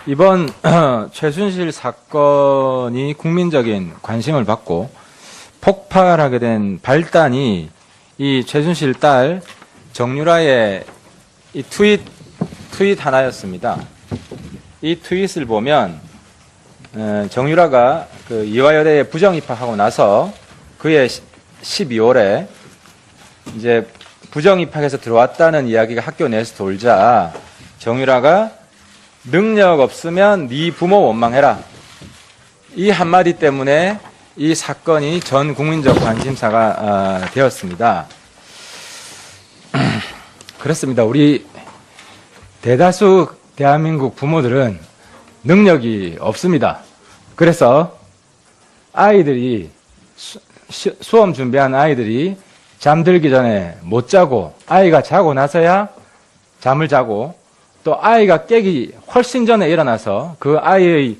이번 최순실 사건이 국민적인 관심을 받고 폭발하게 된 발단이 이 최순실 딸 정유라의 이 트윗 하나였습니다. 이 트윗을 보면 정유라가 그 이화여대에 부정 입학하고 나서 그해 12월에 이제 부정 입학해서 들어왔다는 이야기가 학교 내에서 돌자 정유라가 능력 없으면 네 부모 원망해라. 이 한마디 때문에 이 사건이 전 국민적 관심사가 되었습니다. 그렇습니다. 우리 대다수 대한민국 부모들은 능력이 없습니다. 그래서 아이들이 수험 준비한 아이들이 잠들기 전에 못 자고 아이가 자고 나서야 잠을 자고 또 아이가 깨기 훨씬 전에 일어나서 그 아이의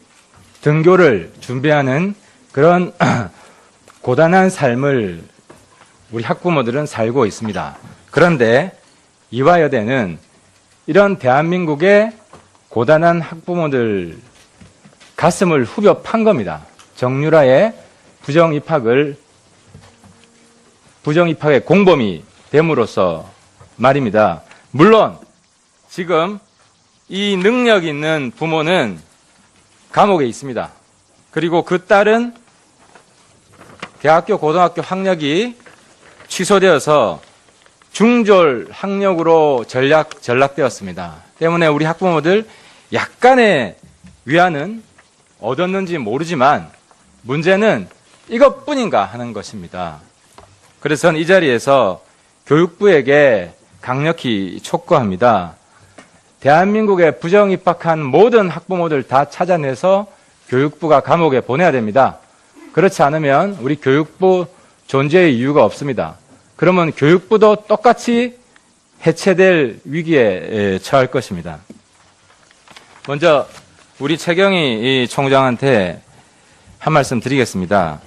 등교를 준비하는 그런 고단한 삶을 우리 학부모들은 살고 있습니다. 그런데 이화여대는 이런 대한민국의 고단한 학부모들 가슴을 후벼 판 겁니다. 정유라의 부정 입학의 공범이 됨으로써 말입니다. 물론 지금 이 능력 있는 부모는 감옥에 있습니다. 그리고 그 딸은 대학교, 고등학교 학력이 취소되어서 중졸 학력으로 전락되었습니다. 때문에 우리 학부모들 약간의 위안은 얻었는지 모르지만 문제는 이것뿐인가 하는 것입니다. 그래서 저는 이 자리에서 교육부에게 강력히 촉구합니다. 대한민국에 부정 입학한 모든 학부모들 다 찾아내서 교육부가 감옥에 보내야 됩니다. 그렇지 않으면 우리 교육부 존재의 이유가 없습니다. 그러면 교육부도 똑같이 해체될 위기에 처할 것입니다. 먼저 우리 최경희 총장한테 한 말씀 드리겠습니다.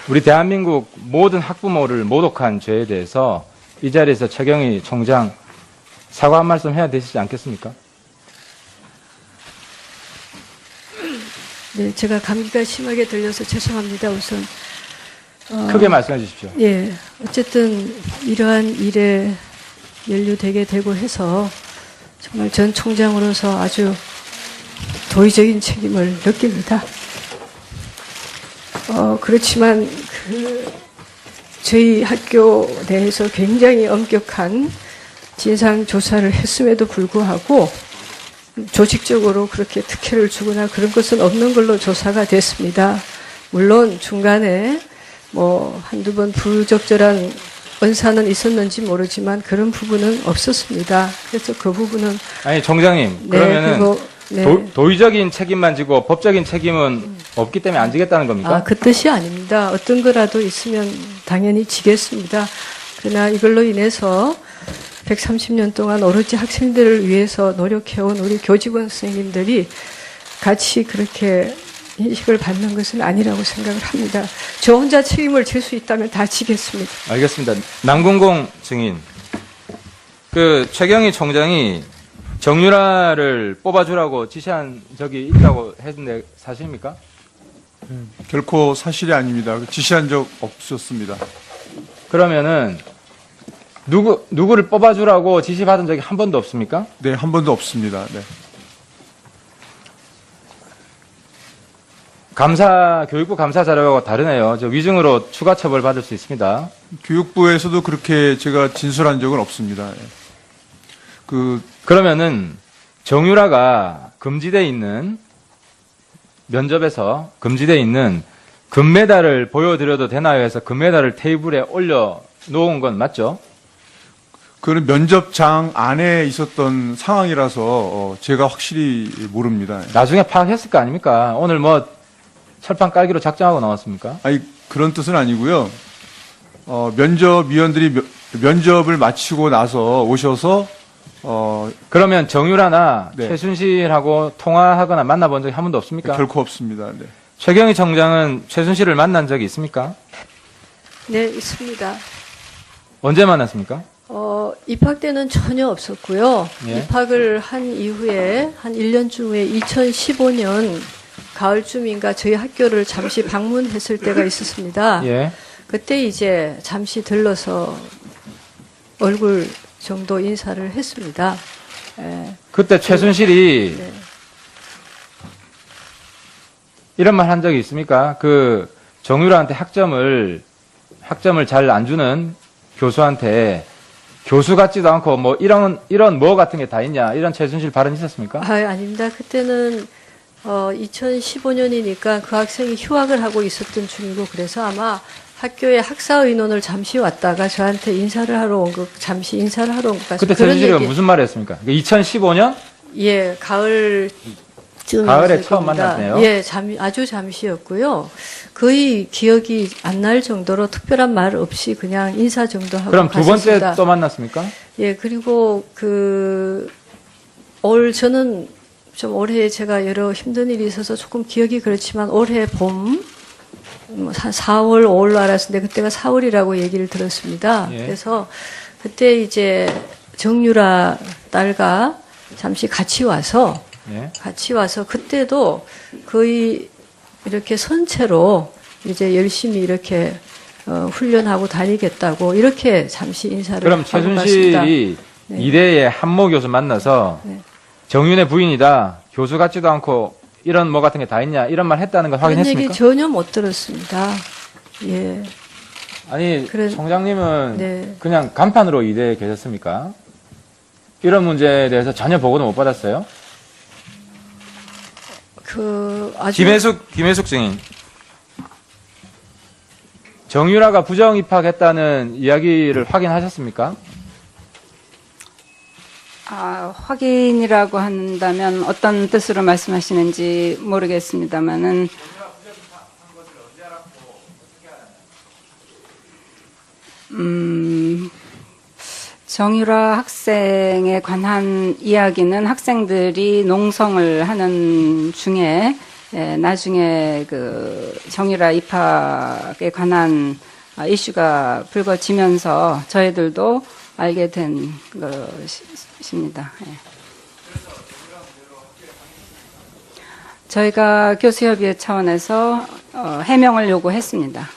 우리 대한민국 모든 학부모를 모독한 죄에 대해서 이 자리에서 최경희 총장 사과 한 말씀 해야 되시지 않겠습니까? 네, 제가 감기가 심하게 들려서 죄송합니다. 우선 크게 말씀해 주십시오. 예, 어쨌든 이러한 일에 연루되게 되고 해서 정말 전 총장으로서 아주 도의적인 책임을 느낍니다. 그렇지만 저희 학교 내에서 굉장히 엄격한 진상 조사를 했음에도 불구하고 조직적으로 그렇게 특혜를 주거나 그런 것은 없는 걸로 조사가 됐습니다. 물론 중간에 한두 번 부적절한 언사는 있었는지 모르지만 그런 부분은 없었습니다. 그래서 그 부분은 아니 총장님 그러면은 도의적인 책임만 지고 법적인 책임은 없기 때문에 안 지겠다는 겁니까? 그 뜻이 아닙니다. 어떤 거라도 있으면 당연히 지겠습니다. 그러나 이걸로 인해서 130년 동안 오로지 학생들을 위해서 노력해온 우리 교직원 선생님들이 같이 그렇게 인식을 받는 것은 아니라고 생각을 합니다. 저 혼자 책임을 질 수 있다면 다 지겠습니다. 알겠습니다. 남궁공 증인. 최경희 총장이 정유라를 뽑아주라고 지시한 적이 있다고 했는데 사실입니까? 결코 사실이 아닙니다. 지시한 적 없었습니다. 그러면은 누구를 뽑아주라고 지시받은 적이 한 번도 없습니까? 네, 한 번도 없습니다. 네. 교육부 감사 자료하고 다르네요. 위증으로 추가 처벌 받을 수 있습니다. 교육부에서도 그렇게 제가 진술한 적은 없습니다. 그러면은 정유라가 금지돼 있는 면접에서 금지돼 있는 금메달을 보여드려도 되나요 해서 금메달을 테이블에 올려 놓은 건 맞죠? 그는 면접장 안에 있었던 상황이라서 제가 확실히 모릅니다. 나중에 파악했을 거 아닙니까? 오늘 철판 깔기로 작정하고 나왔습니까? 아니, 그런 뜻은 아니고요. 면접위원들이 면접을 마치고 나서 오셔서 그러면 정유라나 네. 최순실하고 통화하거나 만나본 적이 한 번도 없습니까? 결코 없습니다. 네. 최경희 총장은 최순실을 만난 적이 있습니까? 네, 있습니다. 언제 만났습니까? 입학 때는 전혀 없었고요. 예. 입학을 한 이후에 한 1년쯤 후에 2015년 가을쯤인가 저희 학교를 잠시 방문했을 때가 있었습니다. 예. 그때 이제 잠시 들러서 얼굴 정도 인사를 했습니다. 예. 그때 최순실이 네. 이런 말 한 적이 있습니까? 그 정유라한테 학점을 잘 안 주는 교수한테 교수 같지도 않고 뭐 이런 뭐 같은 게 다 있냐 이런 최순실 발언 있었습니까? 아닙니다. 그때는 2015년이니까 그 학생이 휴학을 하고 있었던 중이고 그래서 아마 학교에 학사 의논을 잠시 왔다가 저한테 잠시 인사를 하러 온 것 같습니다. 그때 최순실이가 무슨 말을 했습니까? 2015년? 예, 가을에 처음 만났네요. 예, 아주 잠시였고요. 거의 기억이 안 날 정도로 특별한 말 없이 그냥 인사 정도 하고 그럼 두 번째 갔었습니다. 또 만났습니까? 예, 그리고 저는 좀 올해 제가 여러 힘든 일이 있어서 조금 기억이 그렇지만 올해 봄, 한 4월, 5월로 알았는데 그때가 4월이라고 얘기를 들었습니다. 예. 그래서 그때 이제 정유라 딸과 잠시 같이 와서 그때도 거의 이렇게 선체로 이제 열심히 이렇게 훈련하고 다니겠다고 이렇게 잠시 인사를 그럼 하고 갔습니다. 최순실이 네. 이대의 한모 교수 만나서 네. 정윤의 부인이다. 교수 같지도 않고 이런 뭐 같은 게 다 있냐 이런 말 했다는 걸 그런 확인했습니까? 얘기 전혀 못 들었습니다. 예. 아니 총장님은 네. 그냥 간판으로 이대에 계셨습니까? 이런 문제에 대해서 전혀 보고는 못 받았어요? 김혜숙 증인. 정유라가 부정 입학했다는 이야기를 확인하셨습니까? 확인이라고 한다면 어떤 뜻으로 말씀하시는지 모르겠습니다만은 정유라 학생에 관한 이야기는 학생들이 농성을 하는 중에 나중에 그 정유라 입학에 관한 이슈가 불거지면서 저희들도 알게 된 것입니다. 예. 저희가 교수협의회 차원에서 해명을 요구했습니다.